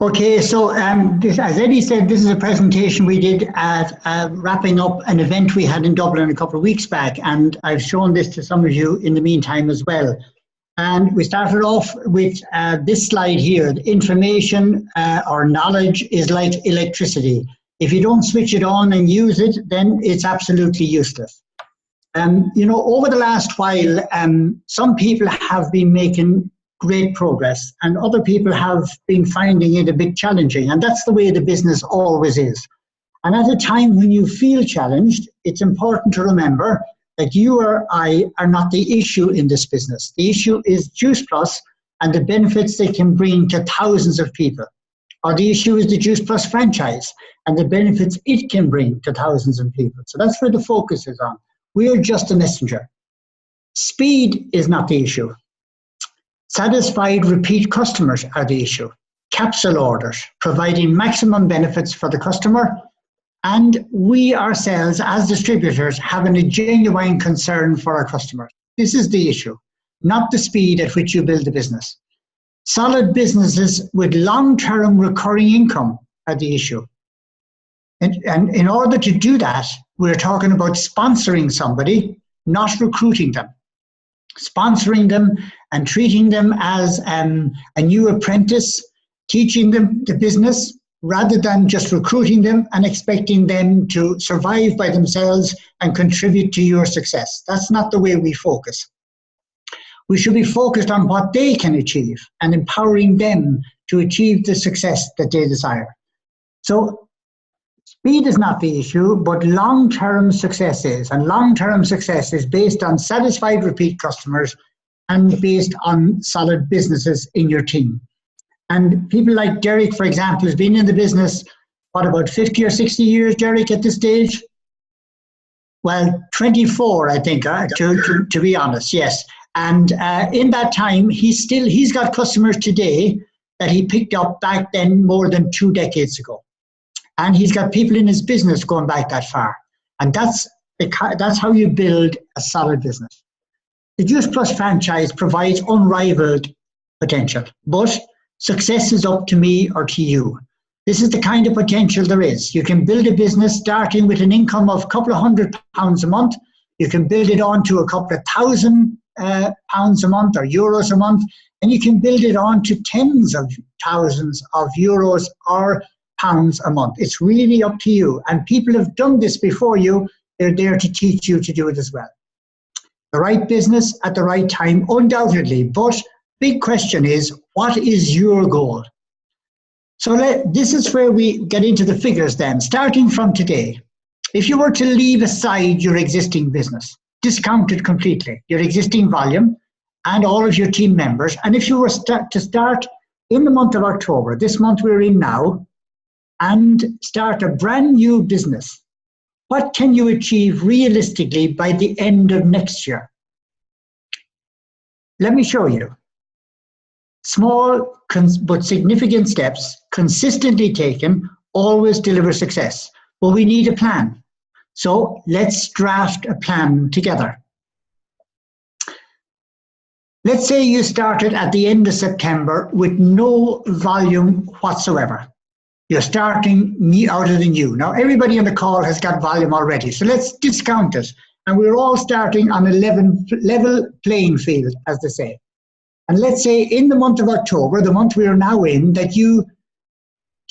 Okay, so as Eddie said, this is a presentation we did at wrapping up an event we had in Dublin a couple of weeks back, and I've shown this to some of you in the meantime as well. And we started off with this slide here. Information or knowledge is like electricity. If you don't switch it on and use it, then it's absolutely useless. Over the last while, some people have been making great progress and other people have been finding it a bit challenging, and that's the way the business always is. And at a time when you feel challenged, it's important to remember that you or I are not the issue in this business. The issue is Juice Plus and the benefits they can bring to thousands of people. Or the issue is the Juice Plus franchise and the benefits it can bring to thousands of people. So that's where the focus is on. We are just a messenger. Speed is not the issue. Satisfied repeat customers are the issue. Capsule orders, providing maximum benefits for the customer. And we ourselves, as distributors, having a genuine concern for our customers. This is the issue, not the speed at which you build a business. Solid businesses with long-term recurring income are the issue. And in order to do that, we're talking about sponsoring somebody, not recruiting them. Sponsoring them and treating them as a new apprentice, teaching them the business rather than just recruiting them and expecting them to survive by themselves and contribute to your success. That's not the way we focus. We should be focused on what they can achieve and empowering them to achieve the success that they desire. So speed is not the issue, but long-term success is. And long-term success is based on satisfied repeat customers and based on solid businesses in your team. And people like Derek, for example, has been in the business, what, about 50 or 60 years, Derek, at this stage? Well, 24, I think, to be honest, yes. And in that time, he's got customers today that he picked up back then more than 2 decades ago. And he's got people in his business going back that far. And that's how you build a solid business. The Juice Plus franchise provides unrivaled potential, but success is up to me or to you. This is the kind of potential there is. You can build a business starting with an income of a couple of £100 a month. You can build it on to a couple of £1,000 a month or euros a month, and you can build it on to tens of thousands of euros or pounds a month. It's really up to you. And people have done this before you. They're there to teach you to do it as well. The right business at the right time, undoubtedly. But big question is, what is your goal? So this is where we get into the figures then. Starting from today, if you were to leave aside your existing business, discount it completely, your existing volume and all of your team members, and if you were to start in the month of October, this month we're in now, and start a brand new business, what can you achieve realistically by the end of next year? Let me show you. Small but significant steps, consistently taken, always deliver success. But we need a plan. So let's draft a plan together. Let's say you started at the end of September with no volume whatsoever. You're starting out of the new. Now, everybody on the call has got volume already, so let's discount it. And we're all starting on a level playing field, as they say. And let's say in the month of October, the month we are now in, that you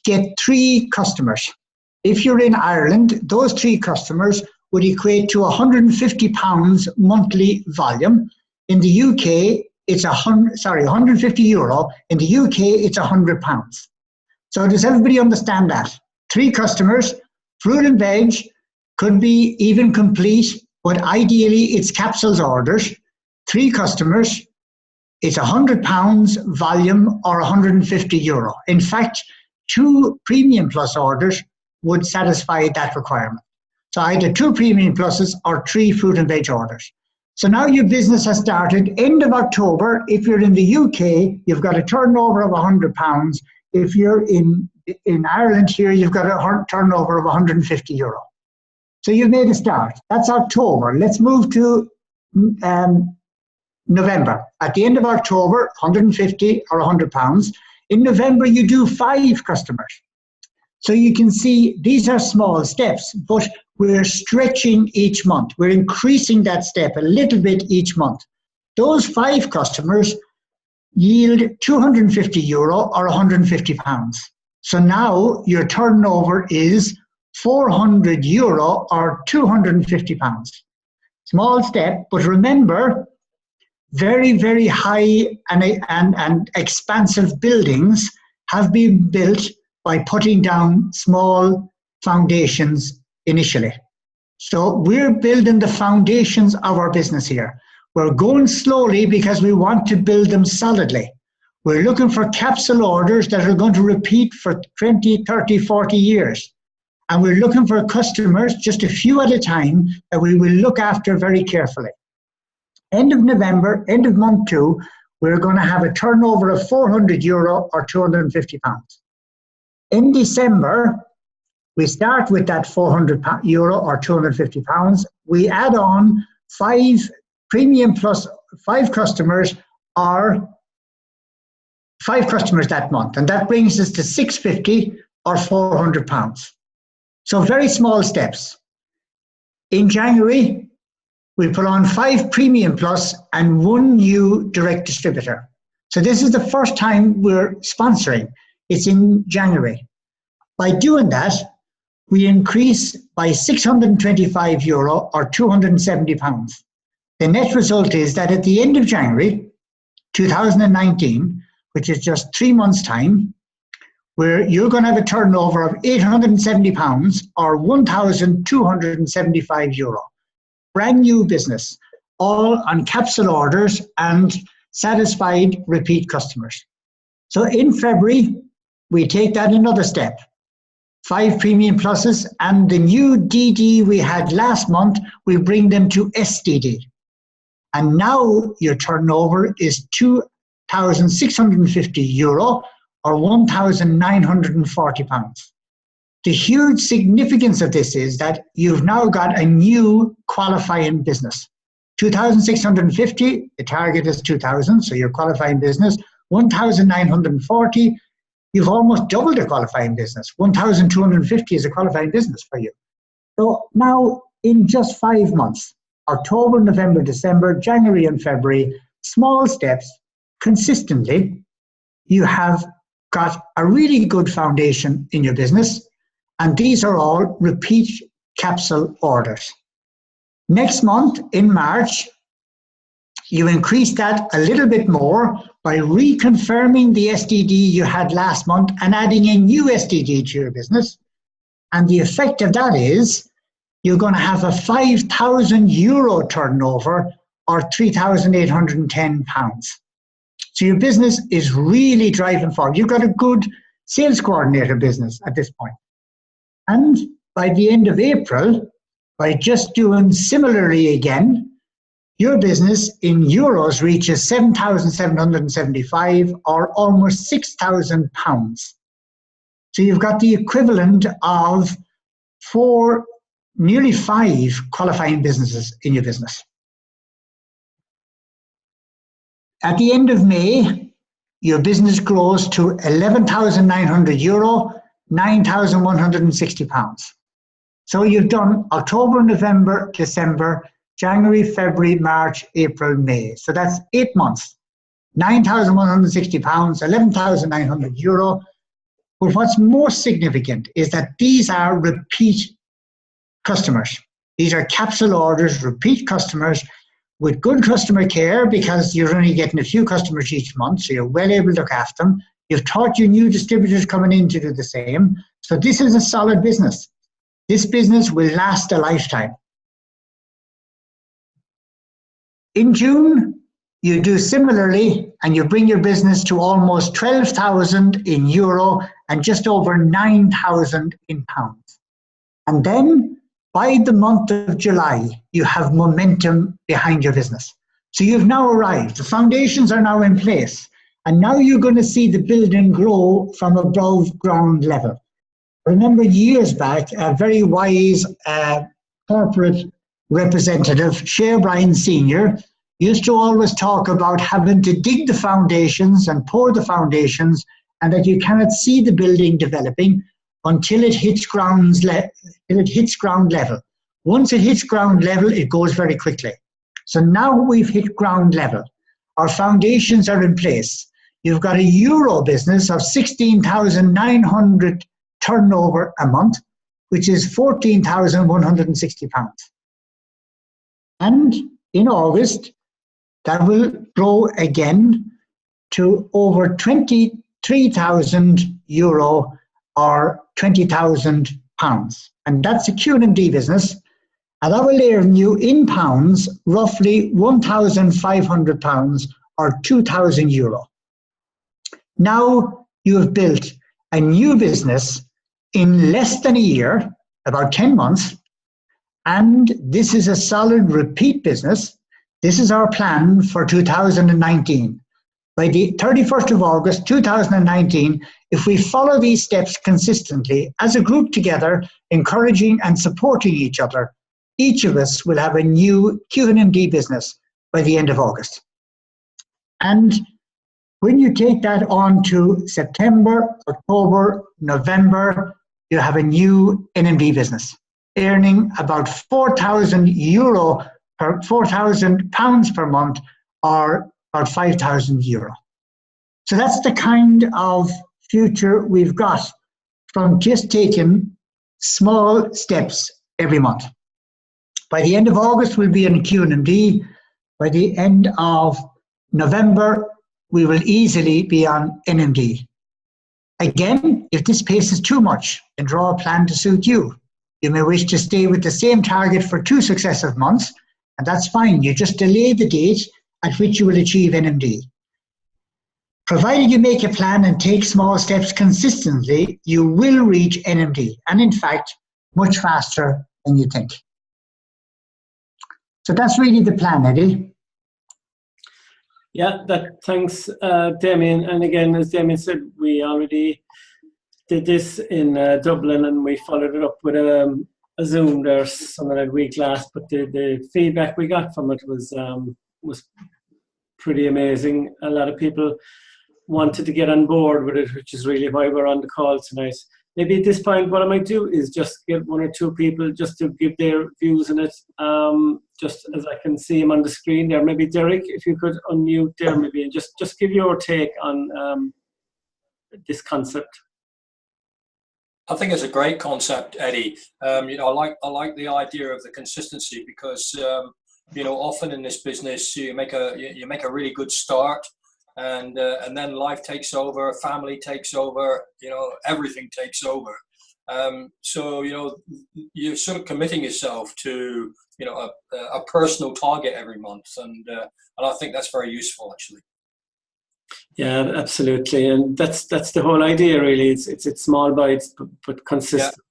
get 3 customers. If you're in Ireland, those 3 customers would equate to £150 monthly volume. In the UK, it's 150 euro. In the UK, it's £100. So does everybody understand that? 3 customers, fruit and veg, could be even complete, but ideally it's capsules orders. 3 customers, it's £100 volume or 150 euro. In fact, 2 Premium Plus orders would satisfy that requirement. So either 2 Premium Pluses or 3 fruit and veg orders. So now your business has started end of October. If you're in the UK, you've got a turnover of £100. If you're in Ireland here, you've got a turnover of 150 euro. So you've made a start. That's October. Let's move to November. At the end of October, 150 or £100. In November, you do 5 customers. So you can see these are small steps, but we're stretching each month. We're increasing that step a little bit each month. Those 5 customers yield €250 or £150. So now your turnover is €400 or £250. Small step, but remember, very, very high and expansive buildings have been built by putting down small foundations initially. So we're building the foundations of our business here. We're going slowly because we want to build them solidly. We're looking for capsule orders that are going to repeat for 20, 30, 40 years. And we're looking for customers, just a few at a time, that we will look after very carefully. End of November, end of month 2, we're going to have a turnover of €400 or £250. In December, we start with that €400 or £250. We add on 5 premium plus 5 customers or 5 customers that month. And that brings us to £650 or £400. So very small steps. In January, we put on 5 premium plus and 1 new direct distributor. So this is the first time we're sponsoring. It's in January. By doing that, we increase by €625 or £270. The net result is that at the end of January 2019, which is just 3 months' time, where you're going to have a turnover of £870 or €1,275. Brand new business, all on capsule orders and satisfied repeat customers. So in February, we take that another step. 5 premium pluses and the new DD we had last month, we bring them to SDD. And now your turnover is €2,650 or £1,940. The huge significance of this is that you've now got a new qualifying business. 2,650, the target is 2,000, so your qualifying business. 1,940, you've almost doubled the qualifying business. 1,250 is a qualifying business for you. So now in just 5 months, October, November, December, January and February, small steps, consistently, you have got a really good foundation in your business, and these are all repeat capsule orders. Next month, in March, you increase that a little bit more by reconfirming the SDD you had last month and adding a new SDD to your business. And the effect of that is you're going to have a €5,000 turnover or £3,810. So your business is really driving forward. You've got a good sales coordinator business at this point. And by the end of April, by just doing similarly again, your business in euros reaches 7,775 or almost £6,000. So you've got the equivalent of 4, nearly 5 qualifying businesses in your business. At the end of May, your business grows to €11,900, £9,160. So you've done October, November, December, January, February, March, April, May. So that's 8 months. £9,160, €11,900. But what's most significant is that these are repeat customers. These are capsule orders, repeat customers with good customer care because you're only getting a few customers each month, so you're well able to look after them. You've taught your new distributors coming in to do the same. So this is a solid business. This business will last a lifetime. In June, you do similarly and you bring your business to almost 12,000 in euro and just over 9,000 in pounds. And then by the month of July, you have momentum behind your business. So you've now arrived. The foundations are now in place. And now you're going to see the building grow from above ground level. Remember years back, a very wise corporate representative, Shea Bryan Sr., used to always talk about having to dig the foundations and pour the foundations and that you cannot see the building developing until it hits ground level. Once it hits ground level, it goes very quickly. So now we've hit ground level. Our foundations are in place. You've got a euro business of 16,900 turnover a month, which is £14,160. And in August, that will grow again to over €23,000 or £20,000. And that's a Q&D business. And that will earn you in pounds roughly £1,500 or €2,000. Now you have built a new business in less than a year, about 10 months, and this is a solid repeat business. This is our plan for 2019. By the 31st of August 2019, if we follow these steps consistently as a group together, encouraging and supporting each other, each of us will have a new Q&D business by the end of August. And when you take that on to September, October, November, you have a new NMD business, earning about £4,000 per month, or about €5,000. So that's the kind of future we've got from just taking small steps every month. By the end of August, we'll be in Q&D. By the end of November, we will easily be on NMD. Again, if this pace is too much, then draw a plan to suit you. You may wish to stay with the same target for 2 successive months, and that's fine. You just delay the date at which you will achieve NMD. Provided you make a plan and take small steps consistently, you will reach NMD, and in fact, much faster than you think. So that's really the plan, Eddie. Yeah, thanks, Damien. And again, as Damien said, we already did this in Dublin, and we followed it up with a Zoom there something like a week last. But the feedback we got from it was pretty amazing. A lot of people wanted to get on board with it, which is really why we're on the call tonight. Maybe at this point, what I might do is just get 1 or 2 people just to give their views on it, just as I can see them on the screen there. Maybe Derek, if you could unmute there, maybe, and just give your take on this concept. I think it's a great concept, Eddie. I like the idea of the consistency, because often in this business you make a really good start, and then life takes over, family takes over, everything takes over. So you're sort of committing yourself to a personal target every month, and I think that's very useful, actually. Yeah, absolutely, and that's the whole idea, really. It's small bites but consistent.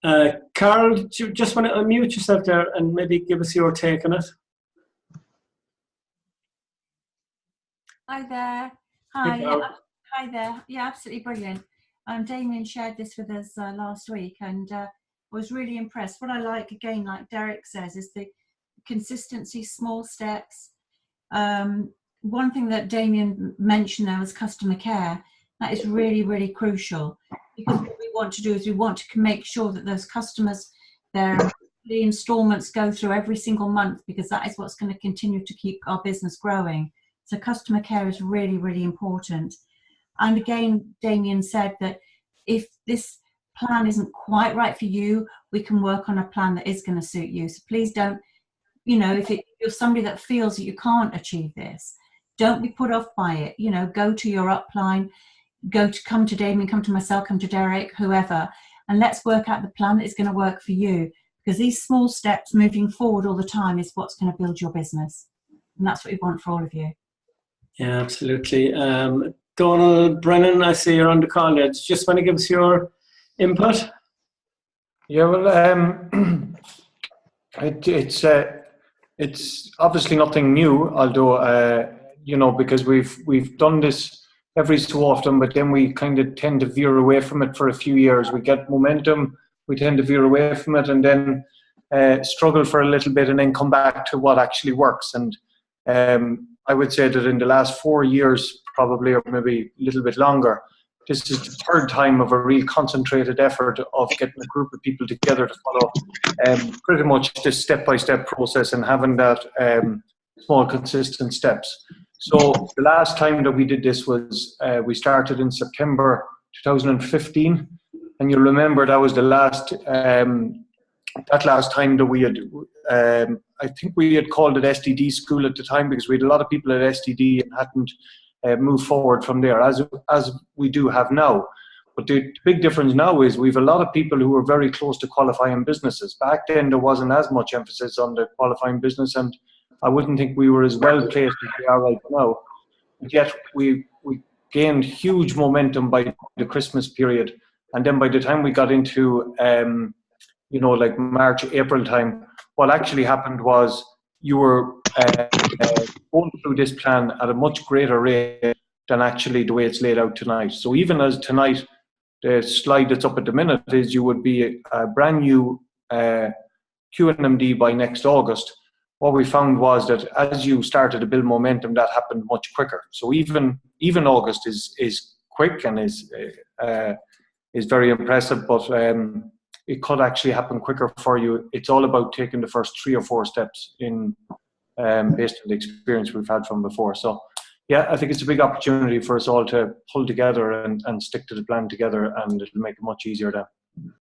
Yeah. Carl, do you just want to unmute yourself there and maybe give us your take on it? Hi there. Hi. Hi there. Yeah, absolutely brilliant. Damien shared this with us last week, and was really impressed. What I like, again, like Derek says, is the consistency, small steps. One thing that Damien mentioned there was customer care. That is really, really crucial, because what we want to do is we want to make sure that those customers, the installments go through every single month, because that is what's going to continue to keep our business growing. So customer care is really, really important. And again, Damien said that if this plan isn't quite right for you, we can work on a plan that is going to suit you. So please don't, if you're somebody that feels that you can't achieve this, don't be put off by it. Go to your upline, come to Damien, come to myself, come to Derek, whoever, and let's work out the plan that is going to work for you, because these small steps moving forward all the time is what's going to build your business. And that's what we want for all of you. Yeah, absolutely. Donald Brennan, I see you're on the call there. Just want to give us your input? Yeah, well, it's obviously nothing new, although because we've done this every so often, but then we kind of tend to veer away from it for a few years. We get momentum, we tend to veer away from it, and then struggle for a little bit, and then come back to what actually works. And I would say that in the last 4 years, probably, or maybe a little bit longer, this is the third time of a real concentrated effort of getting a group of people together to follow pretty much this step-by-step process and having that small, consistent steps. So the last time that we did this was, we started in September 2015. And you'll remember that was the last, that last time that we had, I think we had called it SDD School at the time, because we had a lot of people at SDD and hadn't moved forward from there, as we do have now. But the big difference now is we've a lot of people who are very close to qualifying businesses. Back then there wasn't as much emphasis on the qualifying business, and I wouldn't think we were as well placed as we are right now. But yet we gained huge momentum by the Christmas period. And then by the time we got into, like March, April time, what actually happened was you were going through this plan at a much greater rate than actually the way it's laid out tonight. So even as tonight, the slide that's up at the minute is you would be a brand new QNMD by next August. What we found was that as you started to build momentum, that happened much quicker. So even August is quick and is very impressive, but it could actually happen quicker for you. It's all about taking the first 3 or 4 steps in based on the experience we've had from before. So yeah, I think it's a big opportunity for us all to pull together and stick to the plan together, and it'll make it much easier then.